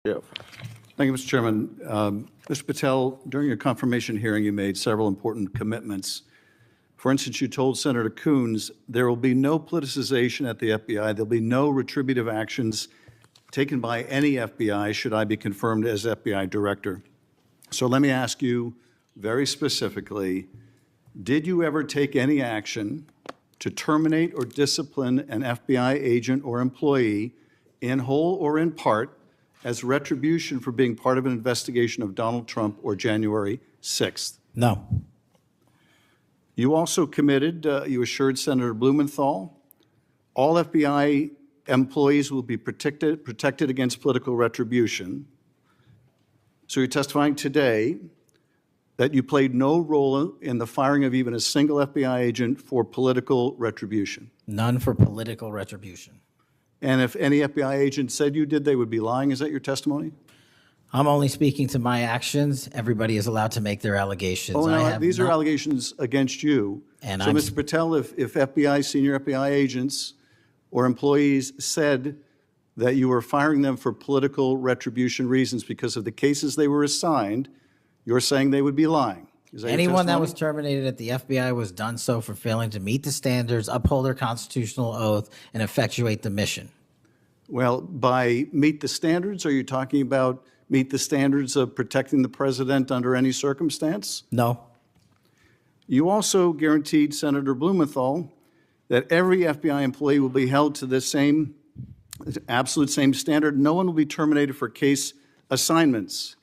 Schiff. Thank you, Mr. Chairman. Mr. Patel, during your confirmation hearing, you made several important commitments. For instance, you told Senator Coons there will be no politicization at the FBI. There'll be no retributive actions taken by any FBI should I be confirmed as FBI director. So let me ask you very specifically, did you ever take any action to terminate or discipline an FBI agent or employee in whole or in part as retribution for being part of an investigation of Donald Trump or January 6th? No. You also committed, you assured Senator Blumenthal, all FBI employees will be protected against political retribution. So you're testifying today that you played no role in the firing of even a single FBI agent for political retribution. None for political retribution. And if any FBI agent said you did, they would be lying. Is that your testimony? I'm only speaking to my actions. Everybody is allowed to make their allegations. Oh, no, these are allegations against you. And so, Mr. Patel, if FBI, senior FBI agents or employees said that you were firing them for political retribution reasons because of the cases they were assigned, you're saying they would be lying. Is that anyone that was testimony? terminated at the FBI was done so for failing to meet the standards, uphold their constitutional oath, and effectuate the mission. Well, by meet the standards, are you talking about meet the standards of protecting the president under any circumstance? No. You also guaranteed Senator Blumenthal that every FBI employee will be held to the same, absolute same standard. No one will be terminated for case assignments.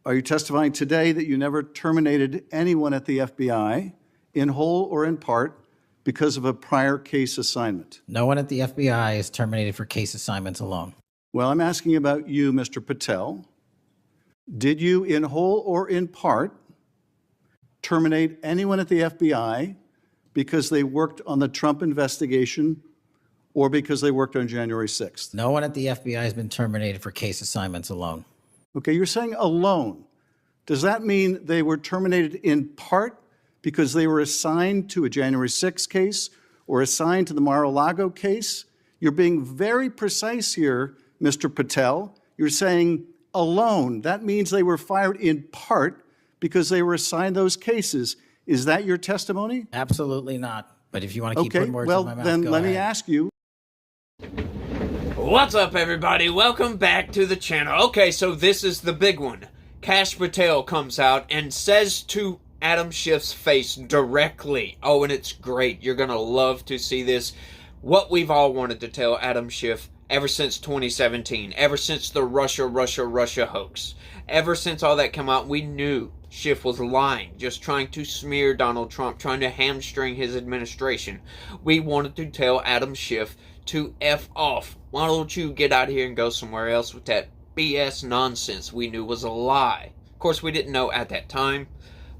Are you testifying today that you never terminated anyone at the FBI in whole or in part because of a prior case assignment? No one at the FBI is terminated for case assignments alone. Well, I'm asking about you, Mr. Patel. Did you, in whole or in part, terminate anyone at the FBI because they worked on the Trump investigation or because they worked on January 6th? No one at the FBI has been terminated for case assignments alone. Okay, you're saying alone. Does that mean they were terminated in part because they were assigned to a January 6th case or assigned to the Mar-a-Lago case? You're being very precise here, Mr. Patel. You're saying alone. That means they were fired in part because they were assigned those cases. Is that your testimony? Absolutely not. But if you want to keep putting words in my mouth, then go let ahead. me ask you. What's up, everybody? Welcome back to the channel. Okay, so this is the big one. Kash Patel comes out and says to Adam Schiff's face directly, oh, and it's great. You're going to love to see this. What we've all wanted to tell Adam Schiff ever since 2017, ever since the Russia hoax, ever since all that came out, we knew Schiff was lying, just trying to smear Donald Trump, trying to hamstring his administration. We wanted to tell Adam Schiff to F off. Why don't you get out here and go somewhere else with that BS nonsense we knew was a lie. Of course, we didn't know at that time,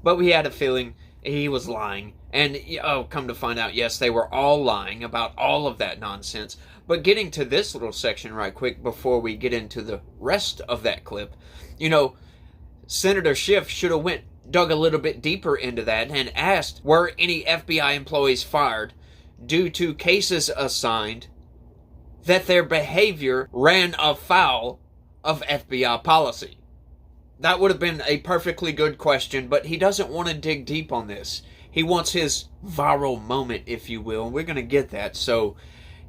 but we had a feeling he was lying. And, oh, come to find out, yes, they were all lying about all of that nonsense. But getting to this little section right quick before we get into the rest of that clip, you know, Senator Schiff should have dug a little bit deeper into that and asked, were any FBI employees fired due to cases assigned that their behavior ran afoul of FBI policy? That would have been a perfectly good question, but he doesn't want to dig deep on this. He wants his viral moment, if you will, and we're going to get that. So,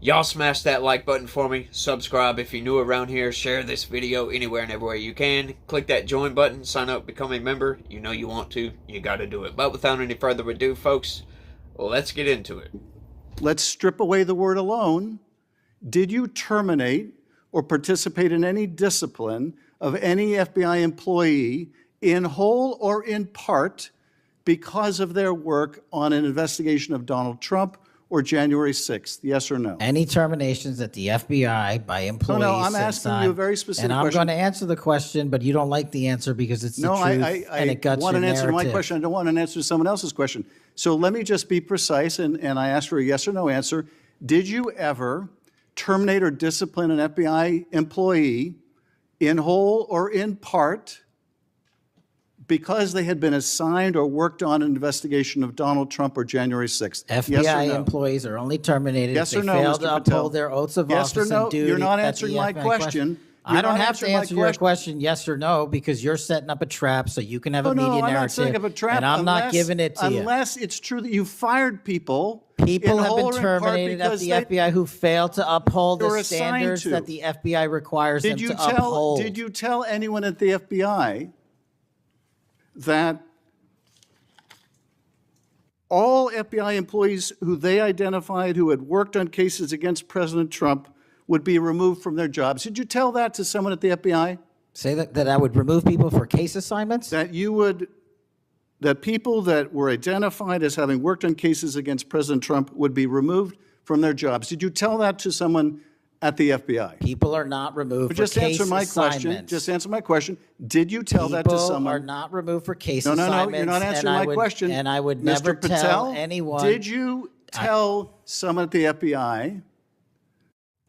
y'all smash that like button for me. Subscribe if you're new around here. Share this video anywhere and everywhere you can. Click that join button. Sign up. Become a member. You know you want to. You got to do it. But without any further ado, folks, let's get into it. Let's strip away the word alone. Did you terminate or participate in any discipline of any FBI employee in whole or in part because of their work on an investigation of Donald Trump or January 6th? Yes or no? Any terminations at the FBI by employees. No, I'm asking you a very specific question. And I'm going to answer the question, but you don't like the answer because it's the truth and it guts want your an answer to my narrative. question. I don't want an answer to someone else's question. So let me just be precise, and I ask for a yes or no answer. Did you ever terminate or discipline an FBI employee in whole or in part because they had been assigned or worked on an investigation of Donald Trump or January 6th? FBI yes or no? employees are only terminated Yes if or they no, fail Mr. to Patel? uphold their oaths of Yes or office no? and duty. You're not at the answering my FBI question. I don't not have to answering my answer your question yes or no because you're setting up a trap so you can have a media I'm narrative. not setting up a trap. And I'm not giving it to you. Unless it's true that you fired people. People in have been whole or in part terminated at because the FBI who failed to uphold You're the assigned standards to. that the FBI requires them to Did uphold. you tell anyone at the FBI that all FBI employees who they identified who had worked on cases against President Trump would be removed from their jobs? Did you tell that to someone at the FBI? Say that I would remove people for case assignments? That people that were identified as having worked on cases against President Trump would be removed from their jobs. Did you tell that to someone at the FBI? People are not removed for Just case answer my assignments. question. Just answer my question. Did you tell that to People someone? are not removed for case No, assignments. you're not answering my question. And I would Mr. never Patel, tell anyone. Did you tell someone at the FBI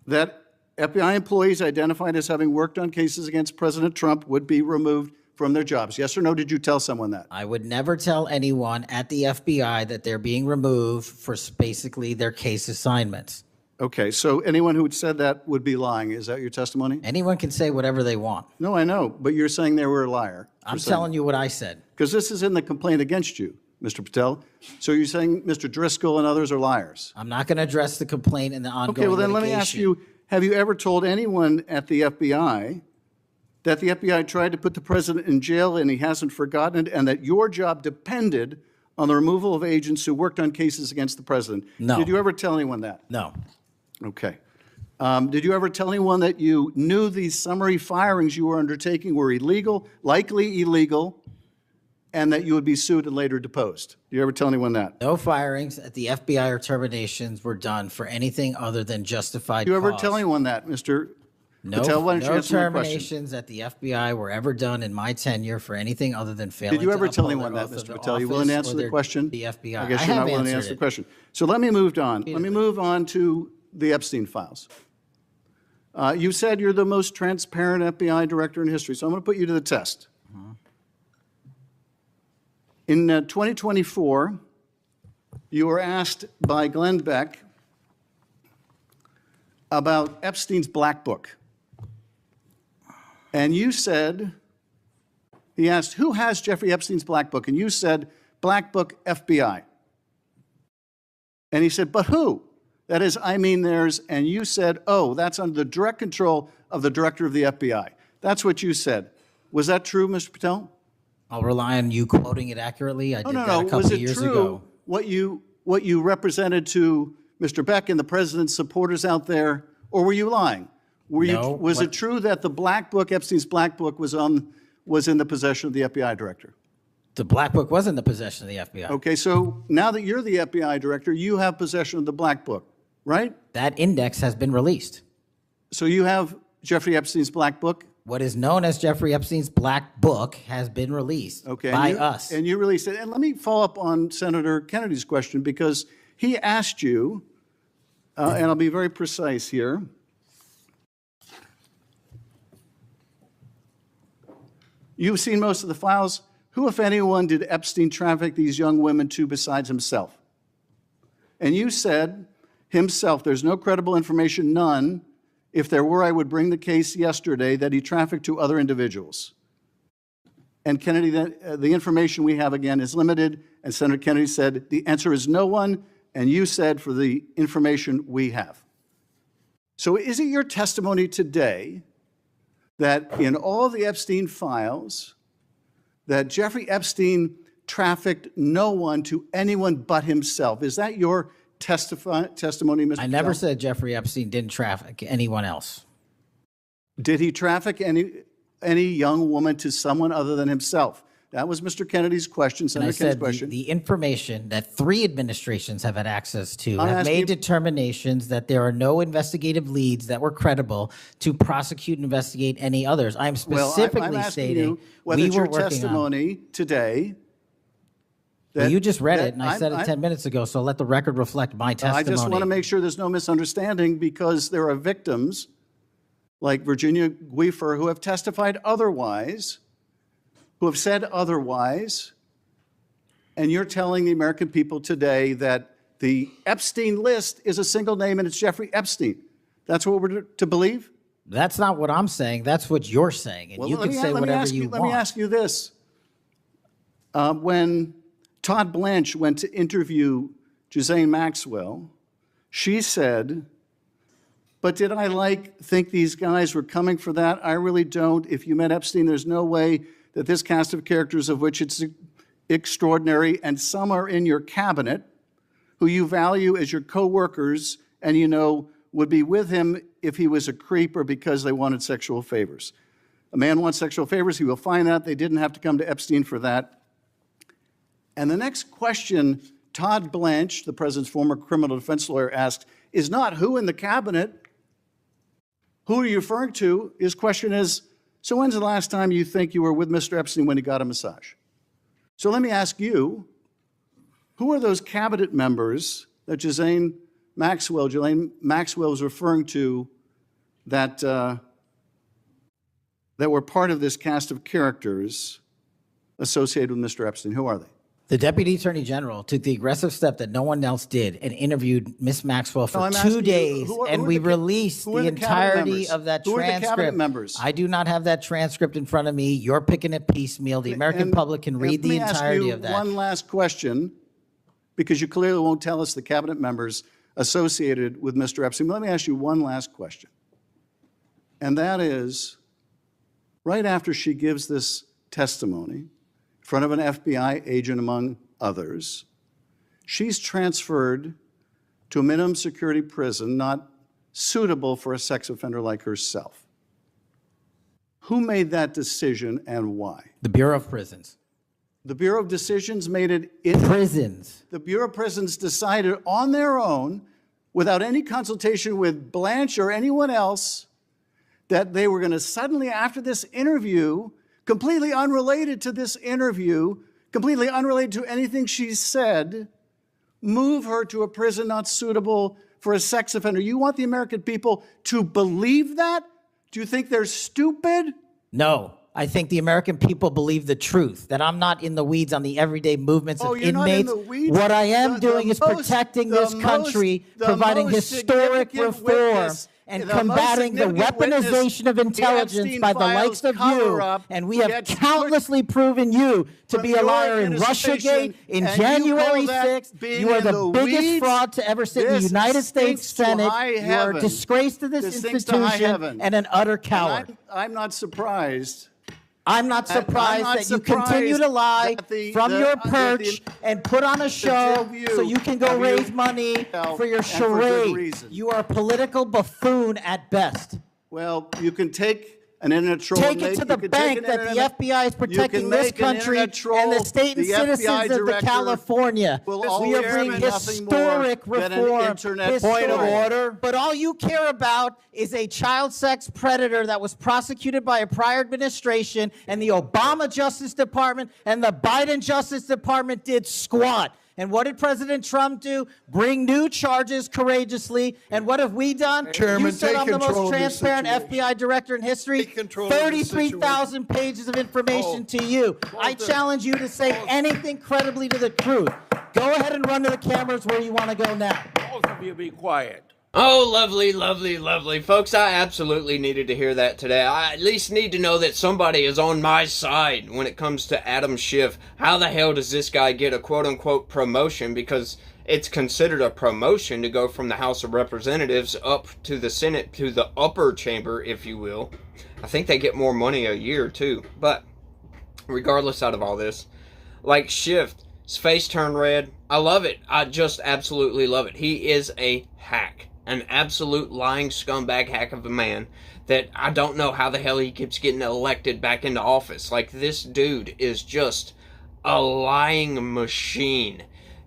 that FBI employees identified as having worked on cases against President Trump would be removed from their jobs? Yes or no, did you tell someone that? I would never tell anyone at the FBI that they're being removed for basically their case assignments. Okay, so anyone who had said that would be lying. Is that your testimony? Anyone can say whatever they want. No, I know, but you're saying they were a liar. I'm telling you what I said. Because this is in the complaint against you, Mr. Patel. So you're saying Mr. Driscoll and others are liars? I'm not going to address the complaint in the ongoing Okay, well then let me ask litigation. you, have you ever told anyone at the FBI that the FBI tried to put the president in jail and he hasn't forgotten it, and that your job depended on the removal of agents who worked on cases against the president? No. Did you ever tell anyone that? No. Okay. Did you ever tell anyone that you knew these summary firings you were undertaking were illegal, likely illegal, and that you would be sued and later deposed? Did you ever tell anyone that? No firings at the FBI or terminations were done for anything other than justified Did you ever cause. tell anyone that, Mr. No, Patel? Why don't you no answer my question? terminations at the FBI were ever done in my tenure for anything other than failing Did you to ever tell uphold anyone their that, oath of Mr. Patel? You office willing to or answer the their- question? The FBI. I guess I you're have not willing to answered answer the it. question. So let me move on. Let me Repeatedly. move on to the Epstein files. You said you're the most transparent FBI director in history, so I'm going to put you to the test. In 2024, you were asked by Glenn Beck about Epstein's Black Book. And you said, he asked, who has Jeffrey Epstein's Black Book? And you said, Black Book, FBI. And he said, but who? That is, I mean theirs. And you said, oh, that's under the direct control of the director of the FBI. That's what you said. Was that true, Mr. Patel? I'll rely on you quoting it accurately. I did that a couple Was of it years true ago. what you represented to Mr. Beck and the president's supporters out there, or were you lying? No, Was it true that the Black Book, Epstein's Black Book, was in the possession of the FBI director? The Black Book was in the possession of the FBI. Okay, so now that you're the FBI director, you have possession of the Black Book, right? That index has been released. So you have Jeffrey Epstein's Black Book? What is known as Jeffrey Epstein's Black Book has been released by us. And you released it. And let me follow up on Senator Kennedy's question, because he asked you, and I'll be very precise here. You've seen most of the files. Who, if anyone, did Epstein traffic these young women to besides himself? And you said, himself, there's no credible information, none. If there were, I would bring the case yesterday that he trafficked to other individuals. And Kennedy, the information we have, again, is limited. And Senator Kennedy said, the answer is no one. And you said, for the information we have. So is it your testimony today that in all the Epstein files, that Jeffrey Epstein trafficked no one to anyone but himself? Is that your testimony, Mr. I never Patel? said Jeffrey Epstein didn't traffic anyone else. Did he traffic any young woman to someone other than himself? That was Mr. Kennedy's question, And I Senator Kennedy's said question. the information that 3 administrations have had access to I'm have asking made you- determinations that there are no investigative leads that were credible to prosecute and investigate any others. I'm specifically I'm asking stating you whether we it's were your working on. testimony today. Well, that- you just read that it, and I I'm- said it I'm- 10 minutes ago, so let the record reflect my testimony. I just want to make sure there's no misunderstanding, because there are victims like Virginia Guifer who have testified otherwise, who have said otherwise, and you're telling the American people today that the Epstein list is a single name and it's Jeffrey Epstein. That's what we're to believe? That's not what I'm saying. That's what you're saying. And you can say whatever you want. Let me ask you this. When Todd Blanche went to interview Ghislaine Maxwell, she said, but did I think these guys were coming for that? I really don't. If you met Epstein, there's no way that this cast of characters, of which it's extraordinary, and some are in your cabinet, who you value as your co-workers, and you know would be with him if he was a creep or because they wanted sexual favors. A man wants sexual favors, he will find out. They didn't have to come to Epstein for that. And the next question Todd Blanche, the president's former criminal defense lawyer, asked is not who in the cabinet, who are you referring to? His question is, so when's the last time you think you were with Mr. Epstein when he got a massage? So let me ask you, who are those cabinet members that Ghislaine Maxwell was referring to that were part of this cast of characters associated with Mr. Epstein? Who are they? The Deputy Attorney General took the aggressive step that no one else did and interviewed Miss Maxwell for 2 days, and we released the entirety of that transcript. Who are the cabinet members? I do not have that transcript in front of me. You're picking it piecemeal. The American public can read the entirety of that. One last question, because you clearly won't tell us the cabinet members associated with Mr. Epstein. But let me ask you one last question. And that is, right after she gives this testimony in front of an FBI agent, among others, she's transferred to a minimum security prison not suitable for a sex offender like herself. Who made that decision and why? The Bureau of Prisons. The Bureau of Decisions made it in Prisons. The Bureau of Prisons decided on their own, without any consultation with Blanche or anyone else, that they were going to suddenly, after this interview, completely unrelated to this interview, completely unrelated to anything she said, move her to a prison not suitable for a sex offender. You want the American people to believe that? Do you think they're stupid? No. I think the American people believe the truth, that I'm not in the weeds on the everyday movements of you're inmates. not in the weeds? What I am doing is protecting this country, providing historic reform, and combating the weaponization of intelligence by the likes of you. And we have countlessly proven you to be a liar in Russiagate, in January 6th. You are the biggest fraud to ever sit in the United States Senate. You are a disgrace to this institution and an utter coward. I'm not surprised. I'm not surprised that you continue to lie from your perch and put on a show so you can go raise money for your charade. You are a political buffoon at best. Well, you can take an internet troll. Take it to the bank that the FBI is protecting this country and the state and citizens of the California. We are bringing historic reform. Point of order. But all you care about is a child sex predator that was prosecuted by a prior administration, and the Obama Justice Department and the Biden Justice Department did squat. And what did President Trump do? Bring new charges courageously. And what have we done? Chairman, you said I'm the most transparent FBI director in history. 33,000 pages of information to you. I challenge you to say anything credibly to the truth. Go ahead and run to the cameras where you want to go now. Both of you be quiet. Oh, lovely, lovely, lovely. Folks, I absolutely needed to hear that today. I at least need to know that somebody is on my side when it comes to Adam Schiff. How the hell does this guy get a quote-unquote promotion? Because it's considered a promotion to go from the House of Representatives up to the Senate, to the upper chamber, if you will. I think they get more money a year, too. But regardless out of all this, like Schiff, his face turned red. I love it. I just absolutely love it. He is a hack. An absolute lying scumbag hack of a man that I don't know how the hell he keeps getting elected back into office. Like, this dude is just a lying machine.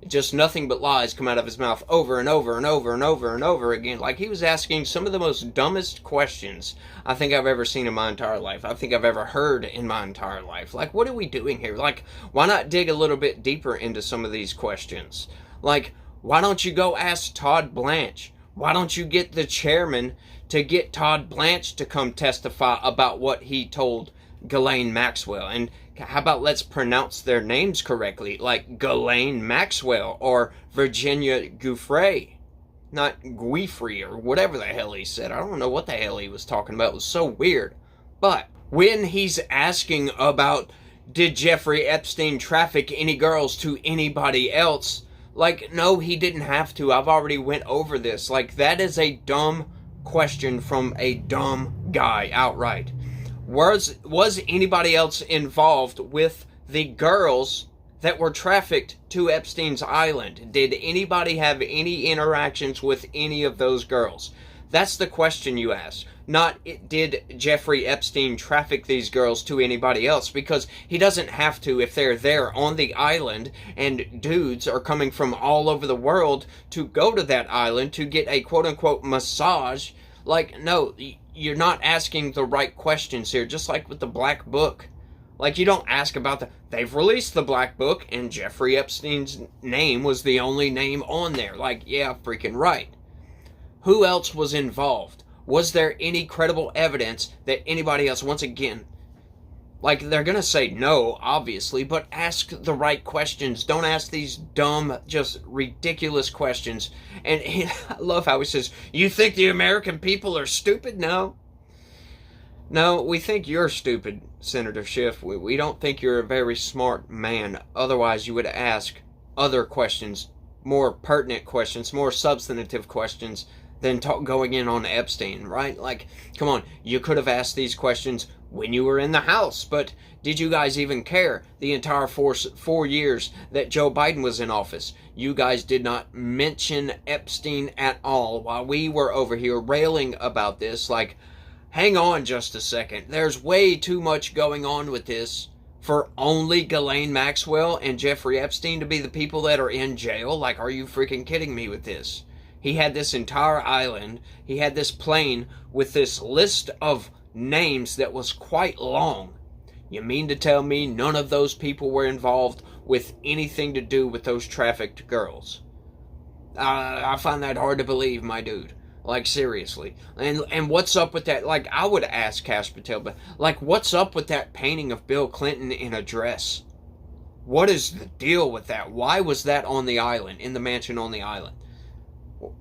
Just nothing but lies come out of his mouth over and over and over and over and over again. Like, he was asking some of the most dumbest questions I think I've ever seen in my entire life. I think I've ever heard in my entire life. Like, what are we doing here? Like, why not dig a little bit deeper into some of these questions? Like, why don't you go ask Todd Blanche? Why don't you get the chairman to get Todd Blanche to come testify about what he told Ghislaine Maxwell? And how about let's pronounce their names correctly, like Ghislaine Maxwell or Virginia Giuffre? not Guifrey or whatever the hell he said. I don't know what the hell he was talking about. It was so weird. But when he's asking about, did Jeffrey Epstein traffic any girls to anybody else? Like, no, he didn't have to. I've already went over this. Like, that is a dumb question from a dumb guy outright. Was anybody else involved with the girls that were trafficked to Epstein's island? Did anybody have any interactions with any of those girls? That's the question you ask. Not, did Jeffrey Epstein traffic these girls to anybody else? Because he doesn't have to if they're there on the island and dudes are coming from all over the world to go to that island to get a quote-unquote massage. Like, no, you're not asking the right questions here, just like with the Black Book. Like, you don't ask about they've released the Black Book and Jeffrey Epstein's name was the only name on there. Like, yeah, freaking right. Who else was involved? Was there any credible evidence that anybody else, once again, like, they're going to say no, obviously, but ask the right questions. Don't ask these dumb, just ridiculous questions. And I love how he says, you think the American people are stupid? No. No, we think you're stupid, Senator Schiff. We don't think you're a very smart man. Otherwise, you would ask other questions, more pertinent questions, more substantive questions than going in on Epstein, right? Like, come on, you could have asked these questions when you were in the House, but did you guys even care the entire 4 years that Joe Biden was in office? You guys did not mention Epstein at all while we were over here railing about this. Like, hang on just a second. There's way too much going on with this for only Ghislaine Maxwell and Jeffrey Epstein to be the people that are in jail. Like, are you freaking kidding me with this? He had this entire island. He had this plane with this list of names that was quite long. You mean to tell me none of those people were involved with anything to do with those trafficked girls? I find that hard to believe, my dude. Like, seriously. And what's up with that? Like, I would ask Kash Patel, but, like, what's up with that painting of Bill Clinton in a dress? What is the deal with that? Why was that on the island, in the mansion on the island?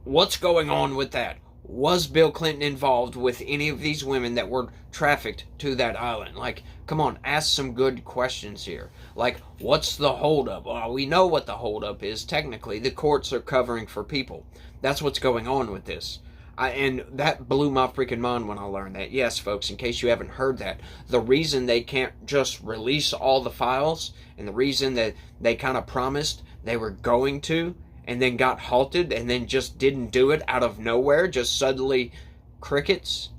What's going on with that? Was Bill Clinton involved with any of these women that were trafficked to that island? Like, come on, ask some good questions here. Like, what's the holdup? Well, we know what the holdup is. Technically, the courts are covering for people. That's what's going on with this. And that blew my freaking mind when I learned that. Yes, folks, in case you haven't heard that, the reason they can't just release all the files, and the reason that they kind of promised they were going to, and then got halted, and then just didn't do it out of nowhere, just suddenly crickets,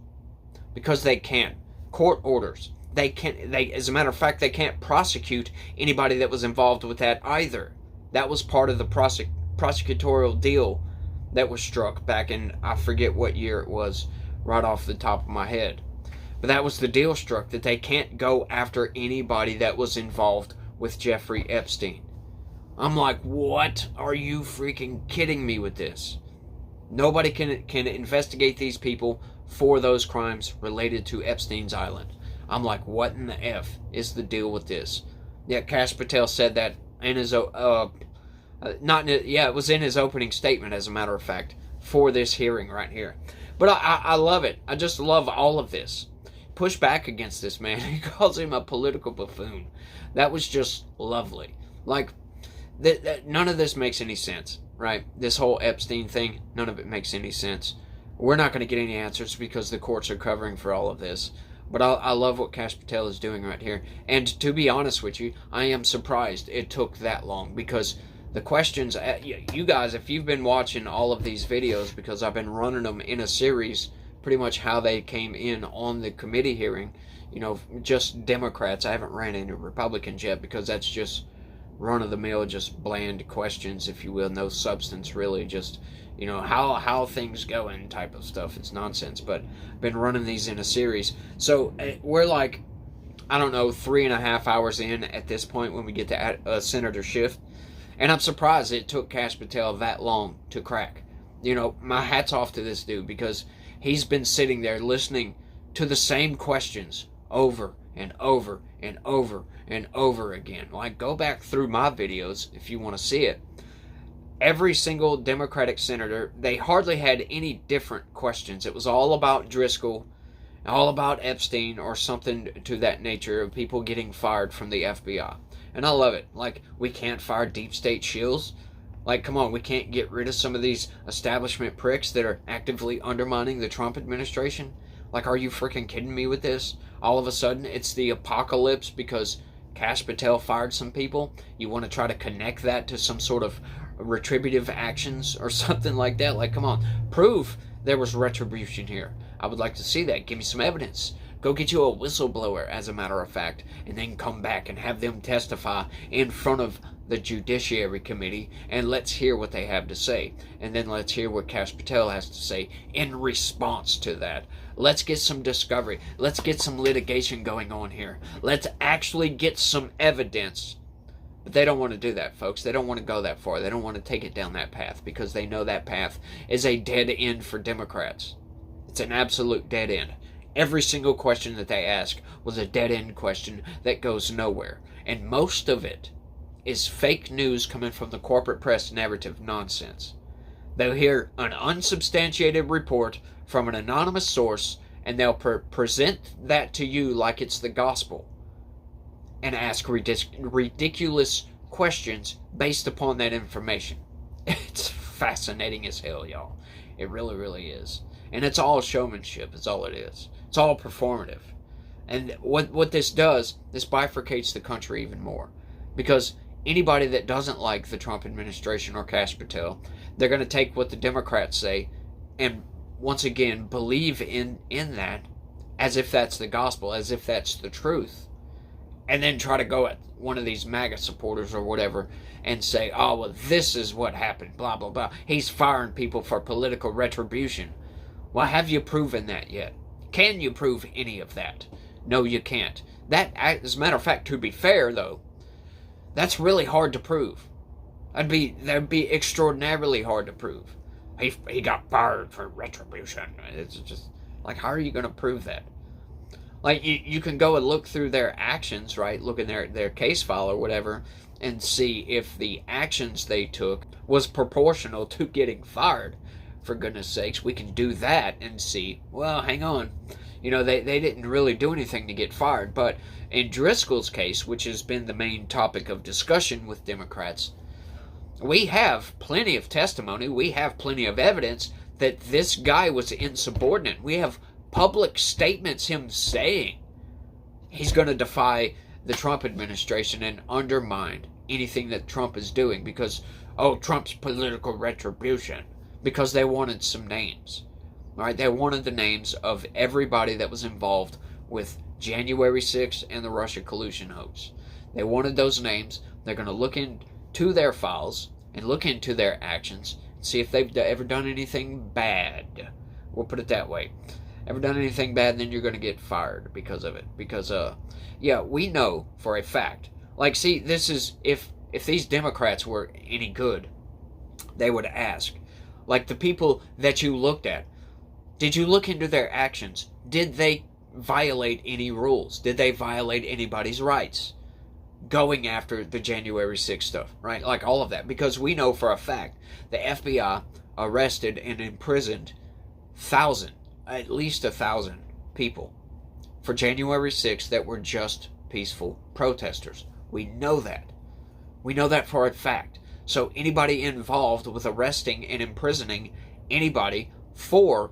because they can't. Court orders. They can't, as a matter of fact, they can't prosecute anybody that was involved with that either. That was part of the prosecutorial deal that was struck back in, I forget what year it was, right off the top of my head. But that was the deal struck, that they can't go after anybody that was involved with Jeffrey Epstein. I'm like, what? Are you freaking kidding me with this? Nobody can investigate these people for those crimes related to Epstein's Island. I'm like, what in the F is the deal with this? Yeah, Kash Patel said that in his, it was in his opening statement, as a matter of fact, for this hearing right here. But I love it. I just love all of this. Push back against this man. He calls him a political buffoon. That was just lovely. Like, none of this makes any sense, right? This whole Epstein thing, none of it makes any sense. We're not going to get any answers because the courts are covering for all of this. But I love what Kash Patel is doing right here. And to be honest with you, I am surprised it took that long, because the questions, you guys, if you've been watching all of these videos, because I've been running them in a series, pretty much how they came in on the committee hearing, you know, just Democrats. I haven't ran into Republicans yet, because that's just run-of-the-mill, just bland questions, if you will, no substance really, just, you know, how things going type of stuff. It's nonsense, but I've been running these in a series. So we're like, I don't know, 3.5 hours in at this point when we get to Senator Schiff, and I'm surprised it took Kash Patel that long to crack. You know, my hat's off to this dude, because he's been sitting there listening to the same questions over and over and over and over again. Like, go back through my videos if you want to see it. every single Democratic senator, they hardly had any different questions. It was all about Driscoll, all about Epstein, or something to that nature of people getting fired from the FBI. And I love it. Like, we can't fire deep state shills. Like, come on, we can't get rid of some of these establishment pricks that are actively undermining the Trump administration? Like, are you freaking kidding me with this? All of a sudden, it's the apocalypse because Kash Patel fired some people? You want to try to connect that to some sort of retributive actions or something like that? Like, come on, prove there was retribution here. I would like to see that. Give me some evidence. Go get you a whistleblower, as a matter of fact, and then come back and have them testify in front of the Judiciary Committee, and let's hear what they have to say. And then let's hear what Kash Patel has to say in response to that. Let's get some discovery. Let's get some litigation going on here. Let's actually get some evidence. But they don't want to do that, folks. They don't want to go that far. They don't want to take it down that path because they know that path is a dead end for Democrats. It's an absolute dead end. Every single question that they ask was a dead-end question that goes nowhere. And most of it is fake news coming from the corporate press narrative nonsense. They'll hear an unsubstantiated report from an anonymous source, and they'll present that to you like it's the gospel and ask ridiculous questions based upon that information. It's fascinating as hell, y'all. It really, really is. And it's all showmanship, is all it is. It's all performative. And what this does, this bifurcates the country even more. Because anybody that doesn't like the Trump administration or Kash Patel, they're going to take what the Democrats say and once again believe in that as if that's the gospel, as if that's the truth. And then try to go at one of these MAGA supporters or whatever and say, oh, well, this is what happened, blah, blah, blah. He's firing people for political retribution. Well, have you proven that yet? Can you prove any of that? No, you can't. That, as a matter of fact, to be fair, though, that's really hard to prove. That'd be extraordinarily hard to prove. He got fired for retribution. It's just, like, how are you going to prove that? Like, you can go and look through their actions, right? Look in their case file or whatever, and see if the actions they took was proportional to getting fired. For goodness sakes, we can do that and see, well, hang on. You know, they didn't really do anything to get fired. But in Driscoll's case, which has been the main topic of discussion with Democrats, we have plenty of testimony. We have plenty of evidence that this guy was insubordinate. We have public statements, him saying he's going to defy the Trump administration and undermine anything that Trump is doing because, oh, Trump's political retribution. Because they wanted some names. All right, they wanted the names of everybody that was involved with January 6th and the Russia collusion hoax. They wanted those names. They're going to look into their files and look into their actions and see if they've ever done anything bad. We'll put it that way. Ever done anything bad, then you're going to get fired because of it. Because, yeah, we know for a fact. Like, see, this is, if these Democrats were any good, they would ask. Like the people that you looked at, did you look into their actions? Did they violate any rules? Did they violate anybody's rights? Going after the January 6th stuff, right? Like all of that. Because we know for a fact the FBI arrested and imprisoned at least 1,000 people for January 6th that were just peaceful protesters. We know that. We know that for a fact. So anybody involved with arresting and imprisoning anybody for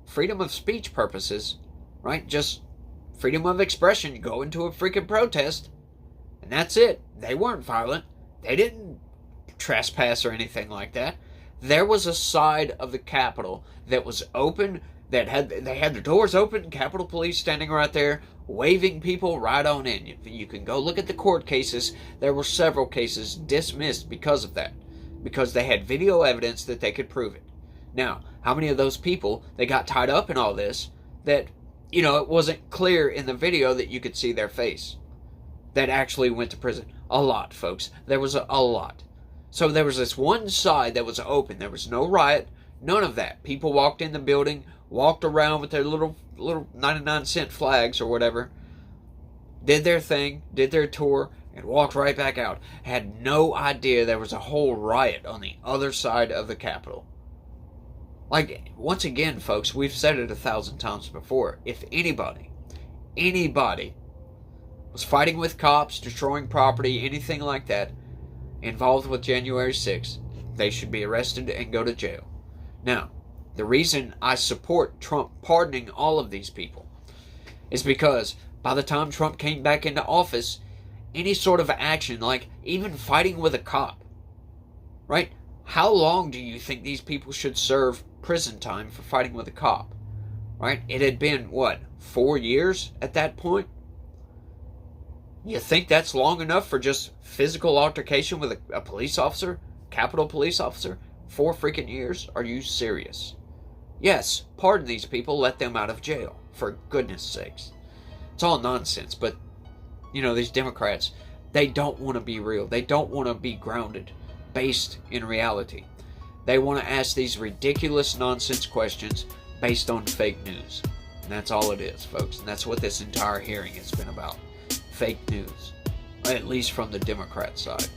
freedom of speech purposes, right? Just freedom of expression, go into a freaking protest, and that's it. They weren't violent. They didn't trespass or anything like that. There was a side of the Capitol that was open, they had the doors open, Capitol Police standing right there, waving people right on in. You can go look at the court cases. There were several cases dismissed because of that. Because they had video evidence that they could prove it. Now, how many of those people, they got tied up in all this, that, you know, it wasn't clear in the video that you could see their face, that actually went to prison? A lot, folks. There was a lot. So there was this one side that was open. There was no riot, none of that. People walked in the building, walked around with their little 99-cent flags or whatever, did their thing, did their tour, and walked right back out. Had no idea there was a whole riot on the other side of the Capitol. Like, once again, folks, we've said it 1,000 times before. If anybody was fighting with cops, destroying property, anything like that, involved with January 6th, they should be arrested and go to jail. Now, the reason I support Trump pardoning all of these people is because by the time Trump came back into office, any sort of action, like even fighting with a cop, right? How long do you think these people should serve prison time for fighting with a cop, right? It had been, 4 years at that point? You think that's long enough for just physical altercation with a police officer? Capitol police officer? 4 freaking years? Are you serious? Yes, pardon these people, let them out of jail, for goodness sakes. It's all nonsense, but, these Democrats, they don't want to be real. They don't want to be grounded, based in reality. They want to ask these ridiculous nonsense questions based on fake news. And that's all it is, folks. And that's what this entire hearing has been about. Fake news. At least from the Democrat side.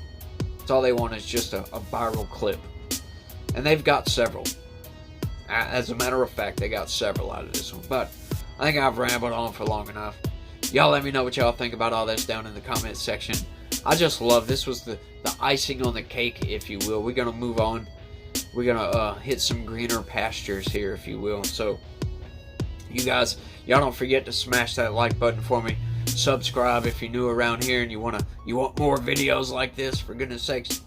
That's all they want is just a viral clip. And they've got several. As a matter of fact, they got several out of this one. But I think I've rambled on for long enough. Y'all let me know what y'all think about all this down in the comments section. I just love this. Was the icing on the cake, if you will. We're going to move on. We're going to hit some greener pastures here, if you will. So, you guys, y'all don't forget to smash that like button for me. Subscribe if you're new around here and you want more videos like this, for goodness sakes.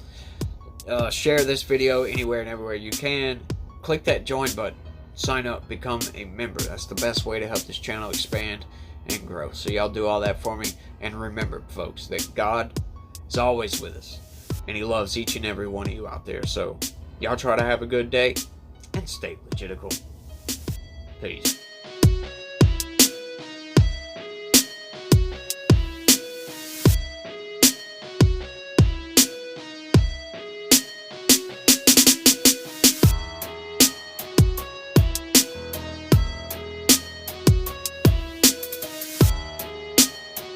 Share this video anywhere and everywhere you can. Click that join button. Sign up, become a member. That's the best way to help this channel expand and grow. So y'all do all that for me. And remember, folks, that God is always with us. And He loves each and every one of you out there. So y'all try to have a good day and stay legitical. Peace.